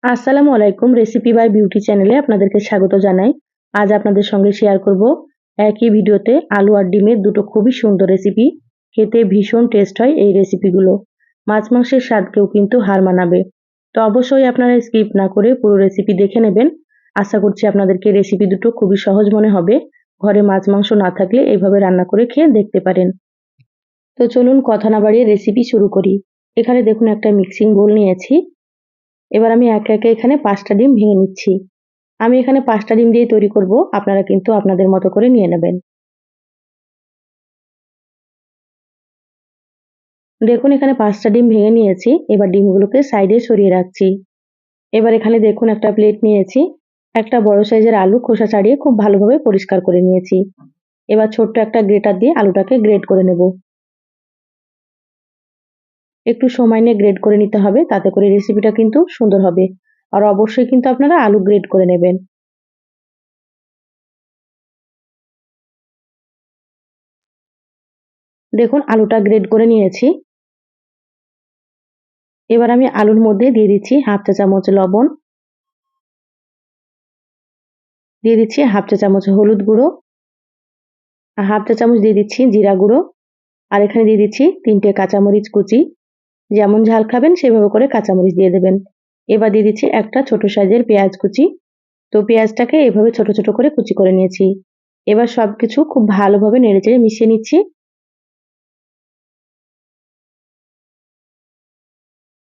আসসালামু আলাইকুম। Recipe by beauty চ্যানেলে আপনাদেরকে স্বাগত জানাই। আজ আপনাদের সঙ্গে শেয়ার করব একই ভিডিওতে আলু আর ডিমের দুটো খুবই সুন্দর রেসিপি। খেতে ভীষণ টেস্ট হয় এই রেসিপিগুলো। মাছ মাংসের স্বাদকেও কিন্তু হার মানাবে। তো অবশ্যই আপনারা স্কিপ না করে পুরো রেসিপি দেখে নেবেন। আশা করছি আপনাদেরকে রেসিপি দুটো খুবই সহজ মনে হবে। ঘরে মাছ মাংস না থাকলে এইভাবে রান্না করে খেয়ে দেখতে পারেন। তো চলুন কথা না বাড়িয়ে রেসিপি শুরু করি। এখানে দেখুন একটা মিক্সিং বোল নিয়েছি। এবার আমি একে একে এখানে 5টা ডিম ভেঙে নিচ্ছি। আমি এখানে 5টা ডিম দিয়ে তৈরি করব, আপনারা কিন্তু আপনাদের মতো করে নিয়ে নেবেন। দেখুন এখানে 5টা ডিম ভেঙে নিয়েছি। এবার ডিমগুলোকে সাইডে সরিয়ে রাখছি। এবার এখানে দেখুন একটা প্লেট নিয়েছি। একটা বড় সাইজের আলু খোসা ছাড়িয়ে খুব ভালোভাবে পরিষ্কার করে নিয়েছি। এবার ছোট্ট একটা গ্রেটার দিয়ে আলুটাকে গ্রেট করে নেব। একটু সময় নিয়ে গ্রেট করে নিতে হবে, তাতে করে রেসিপিটা কিন্তু সুন্দর হবে। আর অবশ্যই কিন্তু আপনারা আলু গ্রেট করে নেবেন। দেখুন আলুটা গ্রেট করে নিয়েছি। এবার আমি আলুর মধ্যে দিয়ে দিচ্ছি হাফ চা চামচ লবণ, দিয়ে দিচ্ছি হাফ চা চামচ হলুদ গুঁড়ো, হাফ চা চামচ দিয়ে দিচ্ছি জিরা গুঁড়ো, আর এখানে দিয়ে দিচ্ছি 3টে কাঁচামরিচ কুচি। যেমন ঝাল খাবেন সেভাবে করে কাঁচামরিচ দিয়ে দেবেন। এবার দিয়ে দিচ্ছি একটা ছোট সাইজের পেঁয়াজ কুচি। তো পেঁয়াজটাকে এভাবে ছোট ছোট করে কুচি করে নিয়েছি। এবার সবকিছু খুব ভালোভাবে নেড়েচেড়ে মিশিয়ে নিচ্ছি।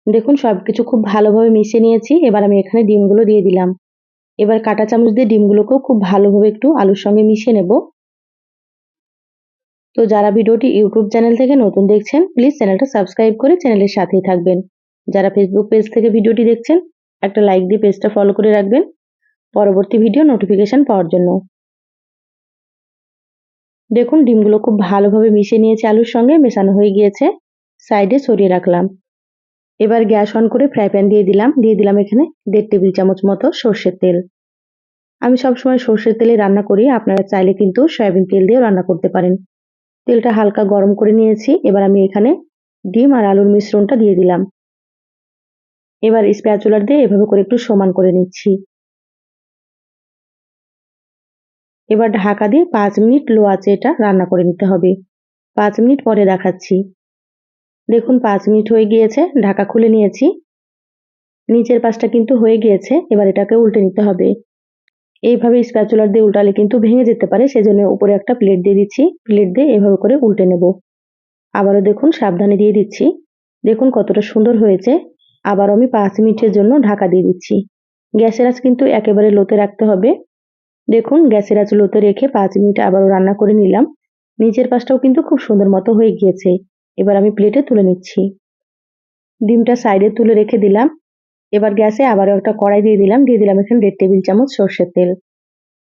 দেখুন সবকিছু খুব ভালোভাবে মিশিয়ে নিয়েছি। এবার আমি এখানে ডিমগুলো দিয়ে দিলাম। এবার কাঁটা চামচ দিয়ে ডিমগুলোকেও খুব ভালোভাবে একটু আলুর সঙ্গে মিশিয়ে নেব। তো যারা ভিডিওটি ইউটিউব চ্যানেল থেকে নতুন দেখছেন, প্লিজ চ্যানেলটা সাবস্ক্রাইব করে চ্যানেলের সাথেই থাকবেন। যারা ফেসবুক পেজ থেকে ভিডিওটি দেখছেন, একটা লাইক দিয়ে পেজটা ফলো করে রাখবেন পরবর্তী ভিডিও নোটিফিকেশন পাওয়ার জন্য। দেখুন ডিমগুলো খুব ভালোভাবে মিশিয়ে নিয়েছে, আলুর সঙ্গে মেশানো হয়ে গিয়েছে। সাইডে সরিয়ে রাখলাম। এবার গ্যাস অন করে ফ্রাই প্যান দিয়ে দিলাম এখানে 1.5 টেবিল চামচ মতো সর্ষের তেল। আমি সবসময় সর্ষের তেলে রান্না করি, আপনারা চাইলে কিন্তু সয়াবিন তেল দিয়েও রান্না করতে পারেন। তেলটা হালকা গরম করে নিয়েছি। এবার আমি এখানে ডিম আর আলুর মিশ্রণটা দিয়ে দিলাম। এবার স্প্যাচুলার দিয়ে এভাবে করে একটু সমান করে নিচ্ছি। এবার ঢাকা দিয়ে 5 মিনিট লো আঁচে এটা রান্না করে নিতে হবে। 5 মিনিট পরে দেখাচ্ছি। দেখুন 5 মিনিট হয়ে গিয়েছে, ঢাকা খুলে নিয়েছি। নিচের পাশটা কিন্তু হয়ে গিয়েছে। এবার এটাকে উল্টে নিতে হবে। এইভাবে স্প্যাচুলার দিয়ে উল্টালে কিন্তু ভেঙে যেতে পারে, সেজন্য উপরে একটা প্লেট দিয়ে দিচ্ছি। প্লেট দিয়ে এভাবে করে উল্টে নেব। আবারও দেখুন সাবধানে দিয়ে দিচ্ছি। দেখুন কতটা সুন্দর হয়েছে। আবার আমি 5 মিনিটের জন্য ঢাকা দিয়ে দিচ্ছি। গ্যাসের আঁচ কিন্তু একেবারে লোতে রাখতে হবে। দেখুন গ্যাসের আঁচ লোতে রেখে 5 মিনিট আবারও রান্না করে নিলাম। নিচের পাশটাও কিন্তু খুব সুন্দর মতো হয়ে গিয়েছে। এবার আমি প্লেটে তুলে নিচ্ছি। ডিমটা সাইডে তুলে রেখে দিলাম। এবার গ্যাসে আবারও একটা কড়াই দিয়ে দিলাম এখানে 1.5 টেবিল চামচ সর্ষের তেল।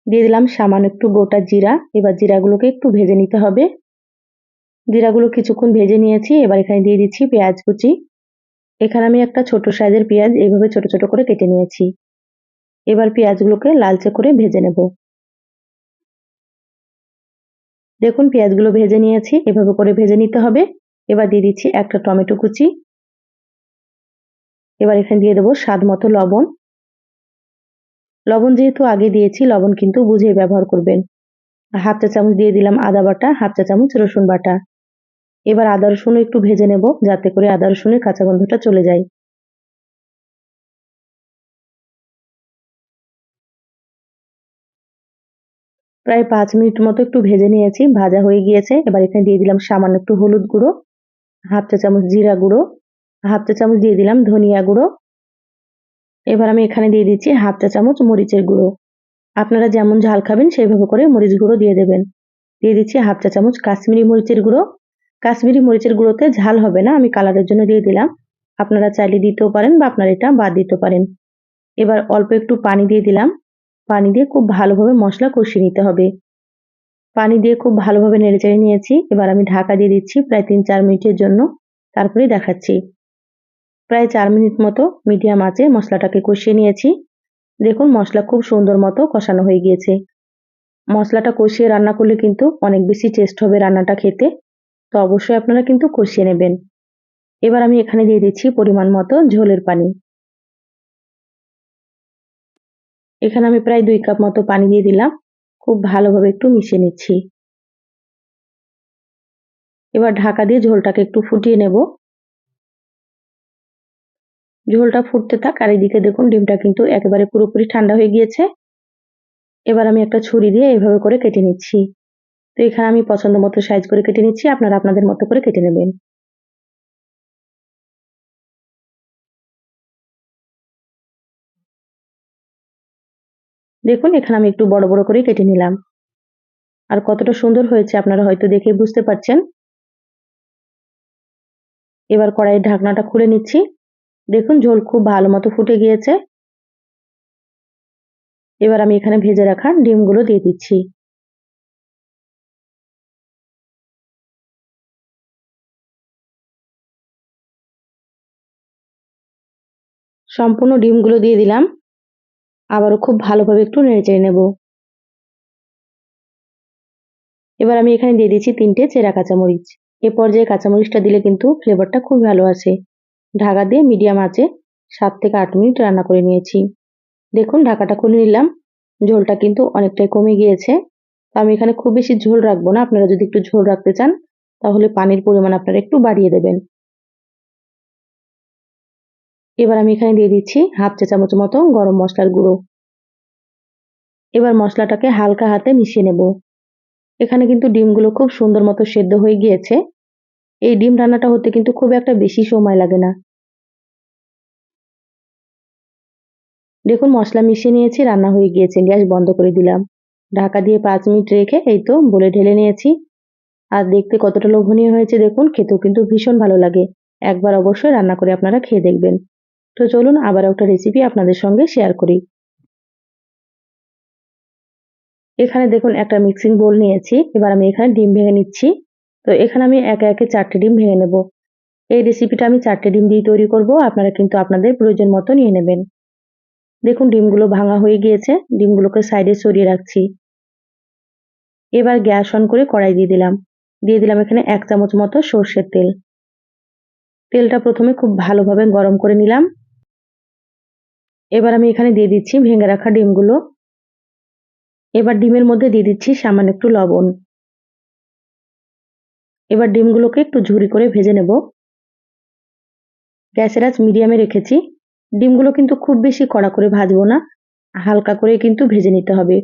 দিয়ে দিলাম সামান্য একটু গোটা জিরা। এবার জিরাগুলোকে একটু ভেজে নিতে হবে। জিরাগুলো কিছুক্ষণ ভেজে নিয়েছি। এবার এখানে দিয়ে দিচ্ছি পেঁয়াজ কুচি। এখানে আমি একটা ছোট সাইজের পেঁয়াজ এইভাবে ছোট ছোট করে কেটে নিয়েছি। এবার পেঁয়াজগুলোকে লালচে করে ভেজে নেব। দেখুন পেঁয়াজগুলো ভেজে নিয়েছি, এভাবে করে ভেজে নিতে হবে। এবার দিয়ে দিচ্ছি একটা টমেটো কুচি। এবার এখানে দিয়ে দেবো স্বাদ মতো লবণ। লবণ যেহেতু আগে দিয়েছি, লবণ কিন্তু বুঝে ব্যবহার করবেন। হাফ চা চামচ দিয়ে দিলাম আদা বাটা, হাফ চা চামচ রসুন বাটা। এবার আদা রসুন একটু ভেজে নেব, যাতে করে আদা রসুনের কাঁচা গন্ধটা চলে যায়। প্রায় 5 মিনিট মতো একটু ভেজে নিয়েছি, ভাজা হয়ে গিয়েছে। এবার এখানে দিয়ে দিলাম সামান্য একটু হলুদ গুঁড়ো, হাফ চা চামচ জিরা গুঁড়ো, হাফ চা চামচ দিয়ে দিলাম ধনিয়া গুঁড়ো। এবার আমি এখানে দিয়ে দিচ্ছি হাফ চা চামচ মরিচের গুঁড়ো। আপনারা যেমন ঝাল খাবেন সেইভাবে করে মরিচ গুঁড়ো দিয়ে দেবেন। দিয়ে দিচ্ছি হাফ চা চামচ কাশ্মীরি মরিচের গুঁড়ো। কাশ্মীরি মরিচের গুঁড়োতে ঝাল হবে না, আমি কালারের জন্য দিয়ে দিলাম। আপনারা চাইলে দিতেও পারেন বা আপনারা এটা বাদ দিতে পারেন। এবার অল্প একটু পানি দিয়ে দিলাম। পানি দিয়ে খুব ভালোভাবে মশলা কষিয়ে নিতে হবে। পানি দিয়ে খুব ভালোভাবে নেড়েচেড়ে নিয়েছি। এবার আমি ঢাকা দিয়ে দিচ্ছি প্রায় 3-4 মিনিটের জন্য। তারপরেই দেখাচ্ছি। প্রায় 4 মিনিট মতো মিডিয়াম আঁচে মশলাটাকে কষিয়ে নিয়েছি। দেখুন মশলা খুব সুন্দর মতো কষানো হয়ে গিয়েছে। মশলাটা কষিয়ে রান্না করলে কিন্তু অনেক বেশি টেস্ট হবে রান্নাটা খেতে। তো অবশ্যই আপনারা কিন্তু কষিয়ে নেবেন। এবার আমি এখানে দিয়ে দিচ্ছি পরিমাণ মতো ঝোলের পানি। এখানে আমি প্রায় 2 কাপ মতো পানি দিয়ে দিলাম। খুব ভালোভাবে একটু মিশিয়ে নিচ্ছি। এবার ঢাকা দিয়ে ঝোলটাকে একটু ফুটিয়ে নেব। ঝোলটা ফুটতে থাক, আর এদিকে দেখুন ডিমটা কিন্তু একেবারে পুরোপুরি ঠান্ডা হয়ে গিয়েছে। এবার আমি একটা ছুরি দিয়ে এভাবে করে কেটে নিচ্ছি। তো এখানে আমি পছন্দ মতো সাইজ করে কেটে নিচ্ছি, আপনারা আপনাদের মতো করে কেটে নেবেন। দেখুন এখানে আমি একটু বড় বড় করে কেটে নিলাম। আর কতটা সুন্দর হয়েছে আপনারা হয়তো দেখে বুঝতে পারছেন। এবার কড়াইয়ের ঢাকনাটা খুলে নিচ্ছি। দেখুন ঝোল খুব ভালো মতো ফুটে গিয়েছে। এবার আমি এখানে ভেজে রাখা ডিমগুলো দিয়ে দিচ্ছি। সম্পূর্ণ ডিমগুলো দিয়ে দিলাম। আবারও খুব ভালোভাবে একটু নেড়েচেড়ে নেব। এবার আমি এখানে দিয়ে দিচ্ছি 3টে চেরা কাঁচামরিচ। এ পর্যায়ে কাঁচামরিচটা দিলে কিন্তু ফ্লেভারটা খুব ভালো আসে। ঢাকা দিয়ে মিডিয়াম আঁচে 7 থেকে 8 মিনিট রান্না করে নিয়েছি। দেখুন ঢাকাটা খুলে নিলাম। ঝোলটা কিন্তু অনেকটাই কমে গিয়েছে। আমি এখানে খুব বেশি ঝোল রাখবো না। আপনারা যদি একটু ঝোল রাখতে চান তাহলে পানির পরিমাণ আপনারা একটু বাড়িয়ে দেবেন। এবার আমি এখানে দিয়ে দিচ্ছি হাফ চা চামচ মতো গরম মশলার গুঁড়ো। এবার মশলাটাকে হালকা হাতে মিশিয়ে নেব। এখানে কিন্তু ডিমগুলো খুব সুন্দর মতো সেদ্ধ হয়ে গিয়েছে। এই ডিম রান্নাটা হতে কিন্তু খুব একটা বেশি সময় লাগে না। দেখুন মশলা মিশিয়ে নিয়েছি, রান্না হয়ে গিয়েছে। গ্যাস বন্ধ করে দিলাম। ঢাকা দিয়ে 5 মিনিট রেখে এই তো বলে ঢেলে নিয়েছি। আর দেখতে কতটা লোভনীয় হয়েছে দেখুন, খেতেও কিন্তু ভীষণ ভালো লাগে। একবার অবশ্যই রান্না করে আপনারা খেয়ে দেখবেন। তো চলুন আবার একটা রেসিপি আপনাদের সঙ্গে শেয়ার করি। এখানে দেখুন একটা মিক্সিং বোল নিয়েছি। এবার আমি এখানে ডিম ভেঙে নিচ্ছি। তো এখানে আমি একে একে 4টে ডিম ভেঙে নেব। এই রেসিপিটা আমি 4টে ডিম দিয়ে তৈরি করব। আপনারা কিন্তু আপনাদের প্রয়োজন মতো নিয়ে নেবেন। দেখুন ডিমগুলো ভাঙা হয়ে গিয়েছে। ডিমগুলোকে সাইডে সরিয়ে রাখছি। এবার গ্যাস অন করে কড়াই দিয়ে দিলাম। দিয়ে দিলাম এখানে 1 চামচ মতো সর্ষের তেল। তেলটা প্রথমে খুব ভালোভাবে গরম করে নিলাম। এবার আমি এখানে দিয়ে দিচ্ছি ভেঙে রাখা ডিমগুলো। এবার ডিমের মধ্যে দিয়ে দিচ্ছি সামান্য একটু লবণ। এবার ডিমগুলোকে একটু ঝুরি করে ভেজে নেব। গ্যাসের আঁচ মিডিয়ামে রেখেছি। ডিমগুলো কিন্তু খুব বেশি কড়া করে ভাজবো না, হালকা করে কিন্তু ভেজে নিতে হবে।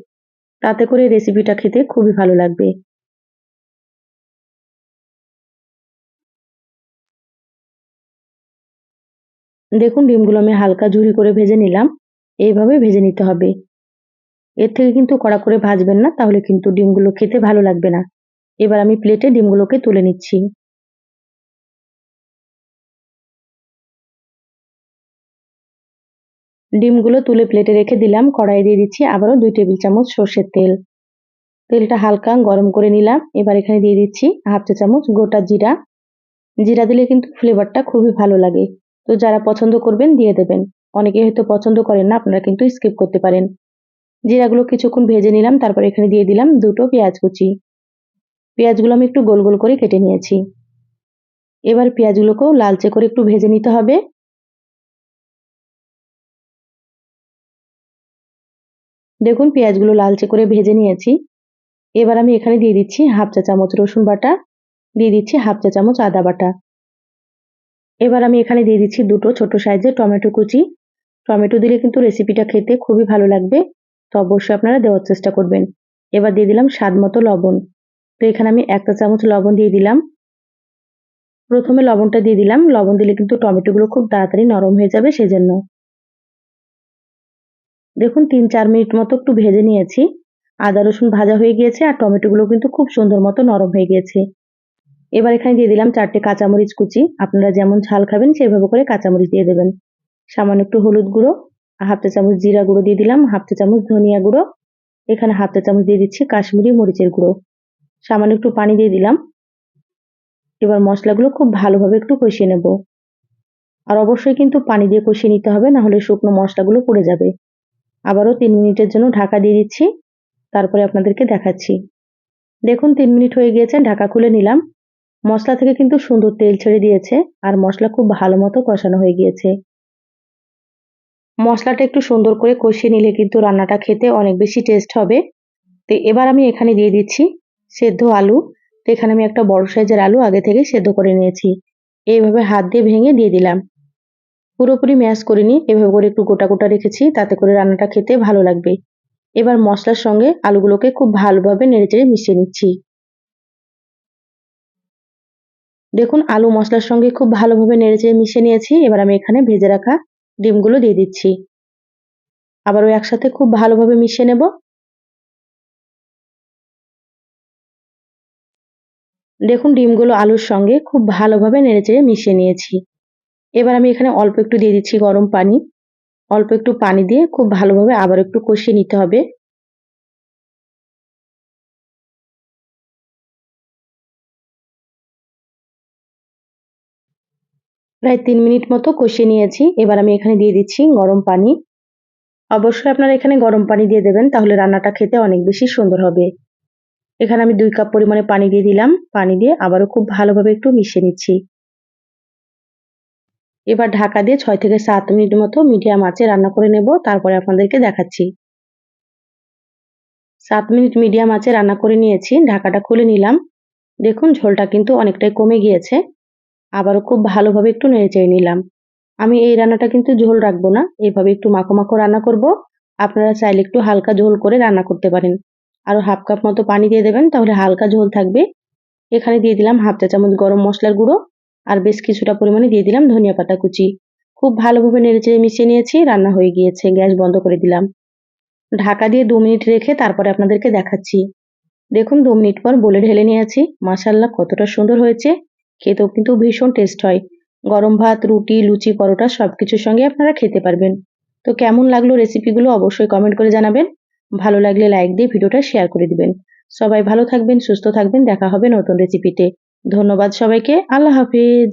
তাতে করে রেসিপিটা খেতে খুবই ভালো লাগবে। দেখুন ডিমগুলো আমি হালকা ঝুরি করে ভেজে নিলাম। এইভাবে ভেজে নিতে হবে। এর থেকে কিন্তু কড়া করে ভাজবেন না, তাহলে কিন্তু ডিমগুলো খেতে ভালো লাগবে না। এবার আমি প্লেটে ডিমগুলোকে তুলে নিচ্ছি। ডিমগুলো তুলে প্লেটে রেখে দিলাম। কড়াইয়ে দিয়ে দিচ্ছি আবারও 2 টেবিল চামচ সর্ষের তেল। তেলটা হালকা গরম করে নিলাম। এবার এখানে দিয়ে দিচ্ছি হাফ চা চামচ গোটা জিরা। জিরা দিলে কিন্তু ফ্লেভারটা খুবই ভালো লাগে। তো যারা পছন্দ করবেন দিয়ে দেবেন। অনেকে হয়তো পছন্দ করেন না, আপনারা কিন্তু স্কিপ করতে পারেন। জিরাগুলো কিছুক্ষণ ভেজে নিলাম। তারপর এখানে দিয়ে দিলাম 2টো পেঁয়াজ কুচি। পেঁয়াজগুলো আমি একটু গোল গোল করে কেটে নিয়েছি। এবার পেঁয়াজগুলোকেও লালচে করে একটু ভেজে নিতে হবে। দেখুন পেঁয়াজগুলো লালচে করে ভেজে নিয়েছি। এবার আমি এখানে দিয়ে দিচ্ছি হাফ চা চামচ রসুন বাটা, দিয়ে দিচ্ছি হাফ চা চামচ আদা বাটা। এবার আমি এখানে দিয়ে দিচ্ছি 2টো ছোট সাইজের টমেটো কুচি। টমেটো দিলে কিন্তু রেসিপিটা খেতে খুবই ভালো লাগবে। তো অবশ্যই আপনারা দেওয়ার চেষ্টা করবেন। এবার দিয়ে দিলাম স্বাদ মতো লবণ। তো এখানে আমি 1 চা চামচ লবণ দিয়ে দিলাম। প্রথমে লবণটা দিয়ে দিলাম। লবণ দিলে কিন্তু টমেটোগুলো খুব তাড়াতাড়ি নরম হয়ে যাবে সেজন্য। দেখুন 3-4 মিনিট মতো একটু ভেজে নিয়েছি। আদা রসুন ভাজা হয়ে গিয়েছে আর টমেটোগুলো কিন্তু খুব সুন্দর মতো নরম হয়ে গিয়েছে। এবার এখানে দিয়ে দিলাম 4টে কাঁচামরিচ কুচি। আপনারা যেমন ঝাল খাবেন সেভাবে করে কাঁচামরিচ দিয়ে দেবেন। সামান্য একটু হলুদ গুঁড়ো, হাফ চা চামচ জিরা গুঁড়ো দিয়ে দিলাম, হাফ চা চামচ ধনিয়া গুঁড়ো, এখানে হাফ চা চামচ দিয়ে দিচ্ছি কাশ্মীরি মরিচের গুঁড়ো। সামান্য একটু পানি দিয়ে দিলাম। এবার মশলাগুলো খুব ভালোভাবে একটু কষিয়ে নেব। আর অবশ্যই কিন্তু পানি দিয়ে কষিয়ে নিতে হবে, না হলে শুকনো মশলাগুলো পুড়ে যাবে। আবারও 3 মিনিটের জন্য ঢাকা দিয়ে দিচ্ছি। তারপরে আপনাদেরকে দেখাচ্ছি। দেখুন 3 মিনিট হয়ে গিয়েছে, ঢাকা খুলে নিলাম। মশলা থেকে কিন্তু সুন্দর তেল ছেড়ে দিয়েছে আর মশলা খুব ভালো মতো কষানো হয়ে গিয়েছে। মশলাটা একটু সুন্দর করে কষিয়ে নিলে কিন্তু রান্নাটা খেতে অনেক বেশি টেস্ট হবে। তো এবার আমি এখানে দিয়ে দিচ্ছি সেদ্ধ আলু। তো এখানে আমি একটা বড় সাইজের আলু আগে থেকে সেদ্ধ করে নিয়েছি। এইভাবে হাত দিয়ে ভেঙে দিয়ে দিলাম। পুরোপুরি ম্যাশ করিনি, এভাবে করে একটু গোটা গোটা রেখেছি, তাতে করে রান্নাটা খেতে ভালো লাগবে। এবার মশলার সঙ্গে আলুগুলোকে খুব ভালোভাবে নেড়েচেড়ে মিশিয়ে নিচ্ছি। দেখুন আলু মশলার সঙ্গে খুব ভালোভাবে নেড়েচেড়ে মিশিয়ে নিয়েছি। এবার আমি এখানে ভেজে রাখা ডিমগুলো দিয়ে দিচ্ছি। আবারও একসাথে খুব ভালোভাবে মিশিয়ে নেব। দেখুন ডিমগুলো আলুর সঙ্গে খুব ভালোভাবে নেড়েচেড়ে মিশিয়ে নিয়েছি। এবার আমি এখানে অল্প একটু দিয়ে দিচ্ছি গরম পানি। অল্প একটু পানি দিয়ে খুব ভালোভাবে আবার একটু কষিয়ে নিতে হবে। প্রায় ৩ মিনিট মতো কষিয়ে নিয়েছি। এবার আমি এখানে দিয়ে দিচ্ছি গরম পানি। অবশ্যই আপনারা এখানে গরম পানি দিয়ে দেবেন, তাহলে রান্নাটা খেতে অনেক বেশি সুন্দর হবে। এখানে আমি ২ কাপ পরিমাণে পানি দিয়ে দিলাম। পানি দিয়ে আবারও খুব ভালোভাবে একটু মিশিয়ে নিচ্ছি। এবার ঢাকা দিয়ে ৬ থেকে ৭ মিনিট মতো মিডিয়াম আঁচে রান্না করে নেব, তারপরে আপনাদেরকে দেখাচ্ছি। ৭ মিনিট মিডিয়াম আঁচে রান্না করে নিয়েছি। ঢাকাটা খুলে নিলাম। দেখুন ঝোলটা কিন্তু অনেকটাই কমে গিয়েছে। আবারও খুব ভালোভাবে একটু নেড়েচেড়ে নিলাম। আমি এই রান্নাটা কিন্তু ঝোল রাখবো না, এভাবে একটু মাখো মাখো রান্না করব। আপনারা চাইলে একটু হালকা ঝোল করে রান্না করতে পারেন। আরও হাফ কাপ মতো পানি দিয়ে দেবেন, তাহলে হালকা ঝোল থাকবে। এখানে দিয়ে দিলাম হাফ চা চামচ গরম মশলার গুঁড়ো, আর বেশ কিছুটা পরিমাণে দিয়ে দিলাম ধনিয়া পাতা কুচি। খুব ভালোভাবে নেড়েচেড়ে মিশিয়ে নিয়েছি। রান্না হয়ে গিয়েছে, গ্যাস বন্ধ করে দিলাম। ঢাকা দিয়ে ২ মিনিট রেখে তারপরে আপনাদেরকে দেখাচ্ছি। দেখুন ২ মিনিট পর বলে ঢেলে নিয়েছি। মাশাআল্লাহ কতটা সুন্দর হয়েছে। খেতেও কিন্তু ভীষণ টেস্ট হয়। গরম ভাত, রুটি, লুচি, পরোটা সবকিছুর সঙ্গে আপনারা খেতে পারবেন। তো কেমন লাগলো রেসিপিগুলো অবশ্যই কমেন্ট করে জানাবেন। ভালো লাগলে লাইক দিয়ে ভিডিওটা শেয়ার করে দিবেন। সবাই ভালো থাকবেন, সুস্থ থাকবেন। দেখা হবে নতুন রেসিপিতে। ধন্যবাদ সবাইকে। আল্লাহ হাফেজ।